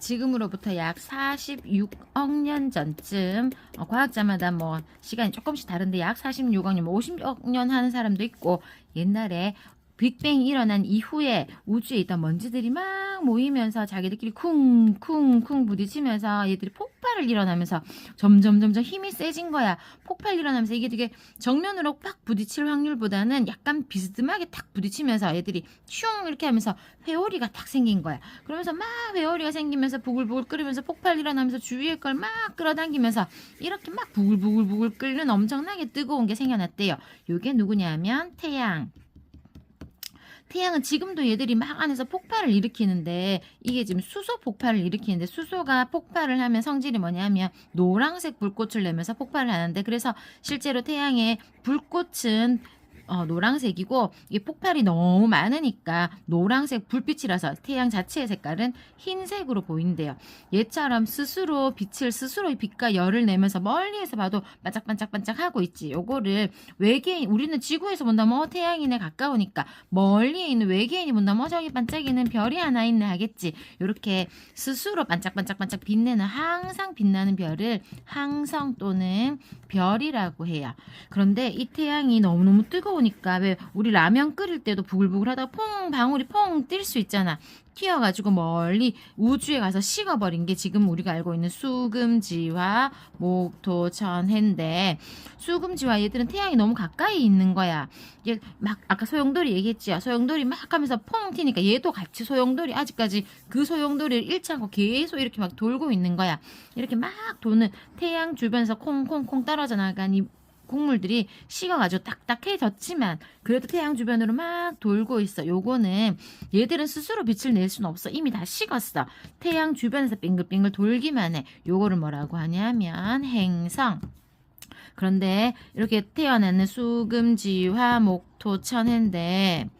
지금으로부터 약 46억 년 전쯤, 과학자마다 뭐 시간이 조금씩 다른데 약 46억 년, 뭐 50억 년 하는 사람도 있고, 옛날에 빅뱅이 일어난 이후에 우주에 있던 먼지들이 막 모이면서 자기들끼리 쿵쿵쿵 부딪히면서 얘들이 폭발을 일어나면서 점점 힘이 세진 거야. 폭발 일어나면서 이게 되게 정면으로 팍 부딪힐 확률보다는 약간 비스듬하게 탁 부딪히면서 얘들이 슝 이렇게 하면서 회오리가 탁 생긴 거야. 그러면서 막 회오리가 생기면서 부글부글 끓으면서 폭발 일어나면서 주위의 걸 막 끌어당기면서 이렇게 막 부글부글 끓는 엄청나게 뜨거운 게 생겨났대요. 요게 누구냐면 태양. 태양은 지금도 얘들이 막 안에서 폭발을 일으키는데, 이게 지금 수소 폭발을 일으키는데, 수소가 폭발을 하면 성질이 뭐냐면 노란색 불꽃을 내면서 폭발을 하는데, 그래서 실제로 태양의 불꽃은 노란색이고, 이게 폭발이 너무 많으니까 노란색 불빛이라서 태양 자체의 색깔은 흰색으로 보인대요. 얘처럼 스스로 빛과 열을 내면서 멀리에서 봐도 반짝반짝반짝 하고 있지. 요거를 외계인, 우리는 지구에서 본다면 태양이네 가까우니까, 멀리에 있는 외계인이 본다면 저기 반짝이는 별이 하나 있네 하겠지. 요렇게 스스로 반짝반짝반짝 빛내는, 항상 빛나는 별을 항성 또는 별이라고 해요. 그런데 이 태양이 너무너무 뜨거우니까, 왜 우리 라면 끓일 때도 부글부글 하다가 방울이 퐁 뜰 수 있잖아. 튀어가지고 멀리 우주에 가서 식어버린 게 지금 우리가 알고 있는 수금지화, 목토천해인데, 수금지화 얘들은 태양이 너무 가까이 있는 거야. 얘 막 아까 소용돌이 얘기했지요. 소용돌이 막 하면서 퐁 튀니까 얘도 같이 소용돌이, 아직까지 그 소용돌이를 잃지 않고 계속 이렇게 막 돌고 있는 거야. 이렇게 막 도는 태양 주변에서 콩콩콩 떨어져 나간 이 곡물들이 식어가지고 딱딱해졌지만 그래도 태양 주변으로 막 돌고 있어. 요거는 얘들은 스스로 빛을 낼 수는 없어. 이미 다 식었어. 태양 주변에서 빙글빙글 돌기만 해. 요거를 뭐라고 하냐면 행성. 그런데 이렇게 태어나는 수금지화, 목토천해인데,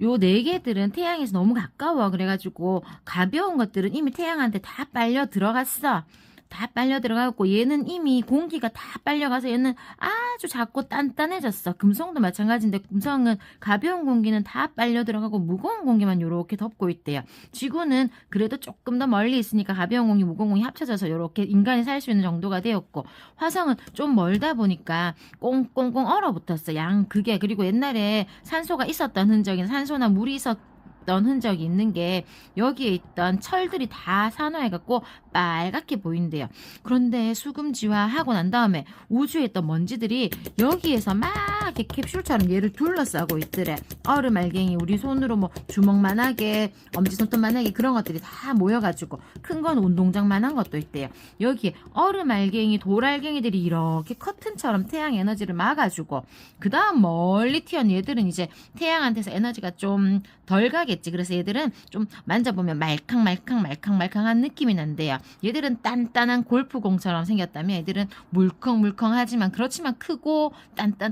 요 네 개들은 태양에서 너무 가까워. 그래가지고 가벼운 것들은 이미 태양한테 다 빨려 들어갔어. 다 빨려 들어가고, 얘는 이미 공기가 다 빨려가서 얘는 아주 작고 단단해졌어. 금성도 마찬가지인데, 금성은 가벼운 공기는 다 빨려 들어가고 무거운 공기만 요렇게 덮고 있대요. 지구는 그래도 조금 더 멀리 있으니까 가벼운 공기, 무거운 공기 합쳐져서 요렇게 인간이 살 수 있는 정도가 되었고, 화성은 좀 멀다 보니까 꽁꽁꽁 얼어붙었어. 그게. 그리고 옛날에 산소가 있었던 흔적인, 산소나 물이 있었던 흔적이 있는 게, 여기에 있던 철들이 다 산화해갖고 빨갛게 보인대요. 그런데 수금지화하고 난 다음에 우주에 있던 먼지들이 여기에서 막 이렇게 캡슐처럼 얘를 둘러싸고 있더래. 얼음 알갱이, 우리 손으로 뭐 주먹만하게, 엄지손톱만하게 그런 것들이 다 모여가지고, 큰 건 운동장만한 것도 있대요. 여기에 얼음 알갱이, 돌 알갱이들이 이렇게 커튼처럼 태양 에너지를 막아주고, 그 다음 멀리 튀어난 얘들은 이제 태양한테서 에너지가 좀 덜 가겠지. 그래서 얘들은 좀 만져보면 말캉한 느낌이 난대요. 얘들은 단단한 골프공처럼 생겼다면, 얘들은 물컹물컹하지만 그렇지만 크고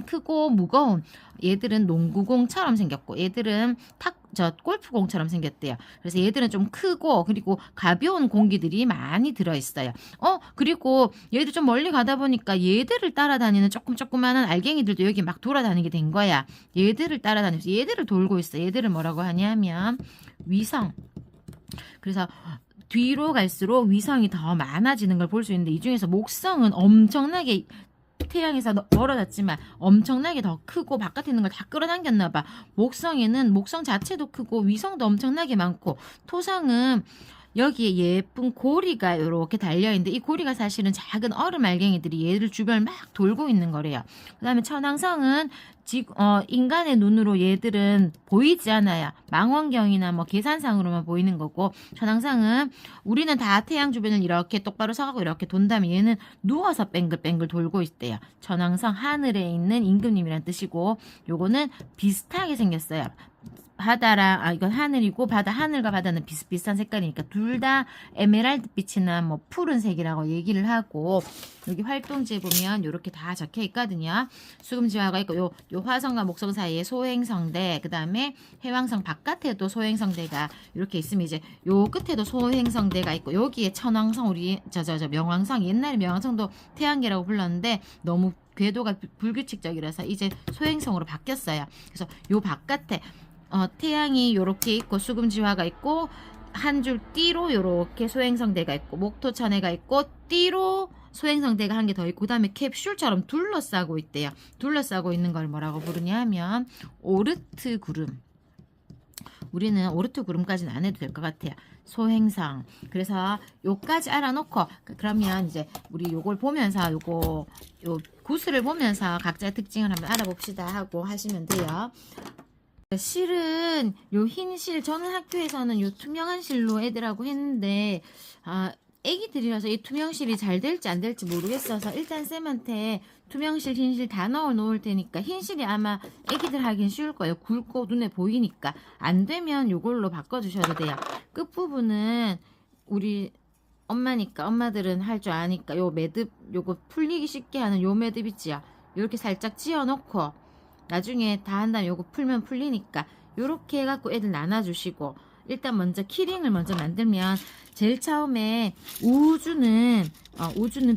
크고 무거운, 얘들은 농구공처럼 생겼고, 얘들은 골프공처럼 생겼대요. 그래서 얘들은 좀 크고 그리고 가벼운 공기들이 많이 들어있어요. 그리고 얘들 좀 멀리 가다 보니까 얘들을 따라다니는 조그만한 알갱이들도 여기 막 돌아다니게 된 거야. 얘들을 따라다니면서 얘들을 돌고 있어. 얘들을 뭐라고 하냐면 위성. 그래서 뒤로 갈수록 위성이 더 많아지는 걸 볼 수 있는데, 이 중에서 목성은 엄청나게 태양에서 멀어졌지만 엄청나게 더 크고 바깥에 있는 걸 다 끌어당겼나 봐. 목성에는 목성 자체도 크고 위성도 엄청나게 많고, 토성은 여기에 예쁜 고리가 이렇게 달려있는데, 이 고리가 사실은 작은 얼음 알갱이들이 얘를 주변을 막 돌고 있는 거래요. 그 다음에 천왕성은 인간의 눈으로 얘들은 보이지 않아요. 망원경이나 뭐 계산상으로만 보이는 거고, 천왕성은 우리는 다 태양 주변을 이렇게 똑바로 서가고 이렇게 돈다면 얘는 누워서 뱅글뱅글 돌고 있대요. 천왕성, 하늘에 있는 임금님이란 뜻이고, 요거는 비슷하게 생겼어요. 바다랑, 이건 하늘이고, 하늘과 바다는 비슷비슷한 색깔이니까 둘 다 에메랄드 빛이나 뭐 푸른색이라고 얘기를 하고, 여기 활동지에 보면 이렇게 다 적혀 있거든요. 수금지화가 있고, 요 화성과 목성 사이에 소행성대, 그 다음에 해왕성 바깥에도 소행성대가 이렇게 있으면, 이제 요 끝에도 소행성대가 있고, 여기에 천왕성, 우리 명왕성, 옛날에 명왕성도 태양계라고 불렀는데 너무 궤도가 불규칙적이라서 이제 소행성으로 바뀌었어요. 그래서 요 바깥에 태양이 요렇게 있고 수금지화가 있고, 한 줄 띠로 요렇게 소행성대가 있고 목토천해가 있고 띠로 소행성대가 한 개 더 있고 그다음에 캡슐처럼 둘러싸고 있대요. 둘러싸고 있는 걸 뭐라고 부르냐 하면 오르트 구름. 우리는 오르트 구름까지는 안 해도 될 것 같아요. 소행성. 그래서 요까지 알아놓고 그러면 이제 우리 요걸 보면서 요 구슬을 보면서 각자의 특징을 한번 알아봅시다 하고 하시면 돼요. 실은 요 흰 실, 저는 학교에서는 요 투명한 실로 애들하고 했는데 애기들이라서 이 투명실이 잘 될지 안 될지 모르겠어서 일단 쌤한테 투명실, 흰실 다 넣어 놓을 테니까 흰실이 아마 애기들 하긴 쉬울 거예요. 굵고 눈에 보이니까. 안 되면 요걸로 바꿔주셔도 돼요. 끝부분은 우리 엄마니까 엄마들은 할 줄 아니까 요 매듭 요거 풀리기 쉽게 하는 요 매듭 있지요. 요렇게 살짝 찧어 놓고 나중에 다 한 다음에 요거 풀면 풀리니까 요렇게 해갖고 애들 나눠주시고 일단 먼저 키링을 먼저 만들면 제일 처음에 우주는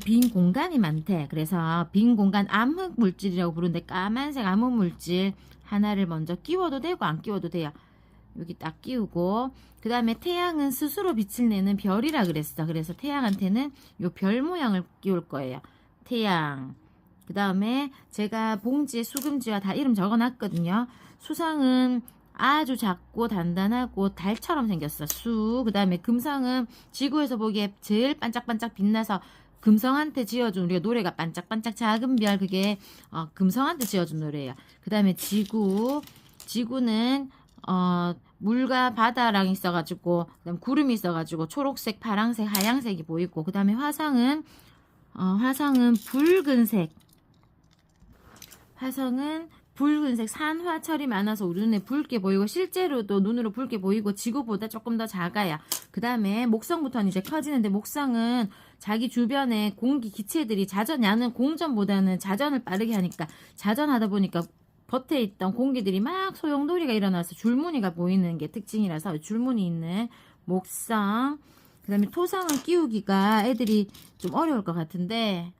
빈 공간이 많대. 그래서 빈 공간 암흑 물질이라고 부르는데 까만색 암흑 물질 하나를 먼저 끼워도 되고 안 끼워도 돼요. 여기 딱 끼우고 그 다음에 태양은 스스로 빛을 내는 별이라 그랬어. 그래서 태양한테는 요 별 모양을 끼울 거예요. 태양. 그 다음에 제가 봉지에 수금지와 다 이름 적어놨거든요. 수상은 아주 작고 단단하고 달처럼 생겼어. 그 다음에 금성은 지구에서 보기에 제일 반짝반짝 빛나서 금성한테 지어준 우리가 노래가 반짝반짝 작은 별 그게 금성한테 지어준 노래예요. 그 다음에 지구는 물과 바다랑 있어가지고 그다음 구름이 있어가지고 초록색, 파랑색, 하양색이 보이고 그 다음에 화성은 붉은색 산화철이 많아서 우리 눈에 붉게 보이고 실제로도 눈으로 붉게 보이고 지구보다 조금 더 작아요. 그 다음에 목성부터는 이제 커지는데 목성은 자기 주변에 공기 기체들이 나는 공전보다는 자전을 빠르게 하니까 자전하다 보니까 겉에 있던 공기들이 막 소용돌이가 일어나서 줄무늬가 보이는 게 특징이라서 줄무늬 있는 목성. 그 다음에 토성은 끼우기가 애들이 좀 어려울 것 같은데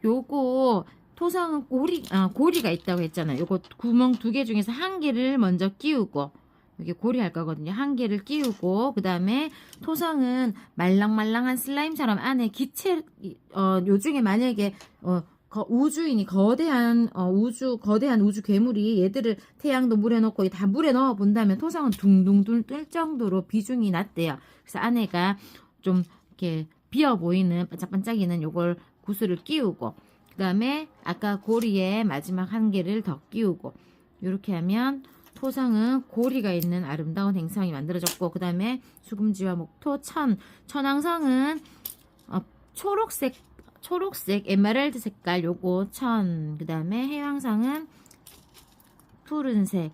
요거 토성은 고리가 있다고 했잖아요. 요거 구멍 2개 중에서 한 개를 먼저 끼우고 여기 고리 할 거거든요. 한 개를 끼우고 그 다음에 토성은 말랑말랑한 슬라임처럼 안에 기체 요 중에 만약에 우주인이 거대한 우주 괴물이 얘들을 태양도 물에 넣고 다 물에 넣어 본다면 토성은 둥둥 뜰 정도로 비중이 낮대요. 그래서 안에가 좀 이렇게 비어 보이는 반짝반짝이는 요걸 구슬을 끼우고 그 다음에 아까 고리에 마지막 한 개를 더 끼우고 이렇게 하면 토성은 고리가 있는 아름다운 행성이 만들어졌고 그 다음에 수금지와 목토, 천왕성은 초록색 에메랄드 색깔 요거 그 다음에 해왕성은 푸른색.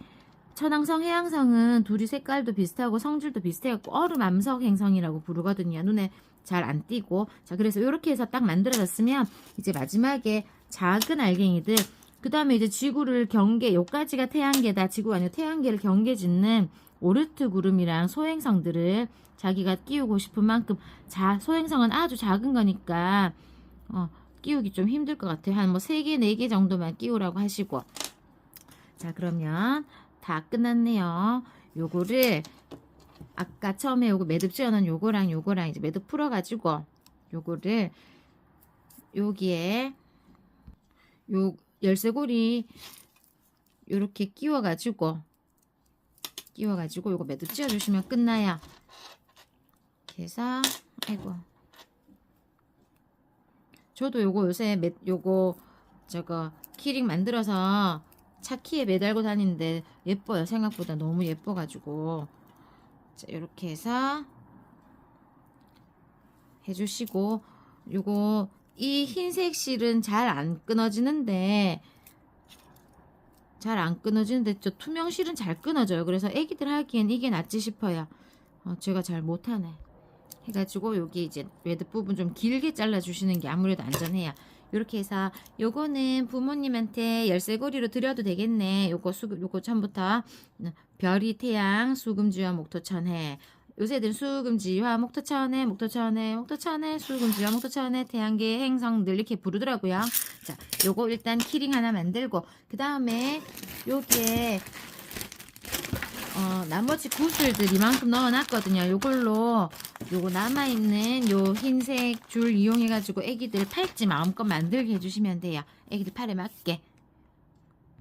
천왕성, 해왕성은 둘이 색깔도 비슷하고 성질도 비슷해갖고 얼음 암석 행성이라고 부르거든요. 눈에 잘 안 띄고. 자, 그래서 이렇게 해서 딱 만들어졌으면 이제 마지막에 작은 알갱이들 그 다음에 이제 지구를 요까지가 태양계다. 지구가 아니고 태양계를 경계짓는 오르트 구름이랑 소행성들을 자기가 끼우고 싶은 만큼 소행성은 아주 작은 거니까 끼우기 좀 힘들 것 같아요. 한 3개, 4개 정도만 끼우라고 하시고. 자, 그러면 다 끝났네요. 요거를 아까 처음에 요거 매듭 지어놓은 요거랑 이제 매듭 풀어가지고 요거를 여기에 요 열쇠고리 요렇게 끼워가지고 요거 매듭 지어주시면 끝나요. 이렇게 해서 아이고 저도 요거 요새 저거 키링 만들어서 차 키에 매달고 다니는데 예뻐요. 생각보다 너무 예뻐가지고 자, 이렇게 해서 해주시고 요거 이 흰색 실은 잘 안 끊어지는데 저 투명 실은 잘 끊어져요. 그래서 애기들 하기엔 이게 낫지 싶어요. 제가 잘 못하네. 해가지고 여기 이제 매듭 부분 좀 길게 잘라주시는 게 아무래도 안전해요. 이렇게 해서 요거는 부모님한테 열쇠고리로 드려도 되겠네. 요거 처음부터 별이 태양, 수금지와 목토천해. 요새들은 수금지와 목토천해, 수금지와 목토천해, 태양계 행성들 이렇게 부르더라고요. 자, 요거 일단 키링 하나 만들고 그 다음에 요게 나머지 구슬들 이만큼 넣어놨거든요. 요걸로 요거 남아있는 요 흰색 줄 이용해가지고 애기들 팔찌 마음껏 만들게 해주시면 돼요. 애기들 팔에 맞게.